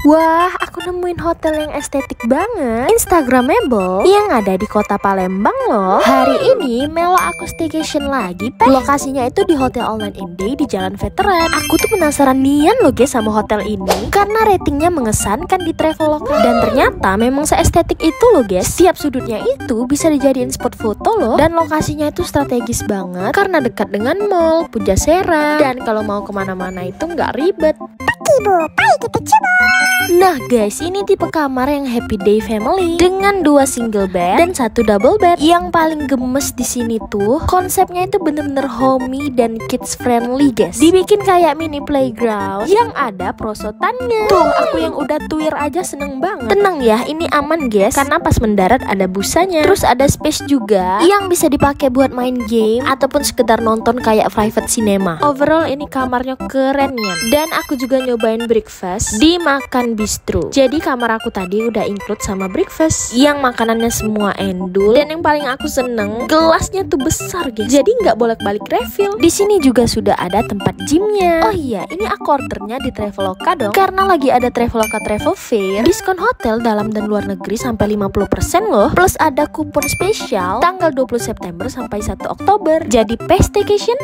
Wah, aku nemuin hotel yang estetik banget, instagramable, yang ada di kota Palembang loh. Hari ini Melo aku staycation lagi, lokasinya itu di Hotel All Night in Day di Jalan Veteran. Aku tuh penasaran nian loh guys sama hotel ini, karena ratingnya mengesankan di Traveloka. Dan ternyata memang seestetik itu loh guys. Setiap sudutnya itu bisa dijadiin spot foto loh. Dan lokasinya itu strategis banget, karena dekat dengan mall, Pujasera. Dan kalau mau kemana-mana itu nggak ribet. Nah guys, ini tipe kamar yang happy day family dengan 2 single bed dan 1 double bed. Yang paling gemes di sini tuh konsepnya itu bener-bener homey dan kids friendly guys. Dibikin kayak mini playground yang ada prosotannya. Tuh, aku yang udah tuir aja seneng banget. Tenang ya, ini aman guys, karena pas mendarat ada busanya. Terus ada space juga yang bisa dipakai buat main game ataupun sekedar nonton kayak private cinema. Overall ini kamarnya keren ya. Dan aku juga nyobain breakfast di Makan Bistro. Jadi kamar aku tadi udah include sama breakfast yang makanannya semua endul. Dan yang paling aku seneng, gelasnya tuh besar guys, jadi nggak bolak-balik refill. Di sini juga sudah ada tempat gymnya. Oh iya, ini aku ordernya di Traveloka dong, karena lagi ada Traveloka Travel Fair, diskon hotel dalam dan luar negeri sampai 50% loh. Plus ada kupon spesial tanggal 20 September sampai 1 Oktober. Jadi staycation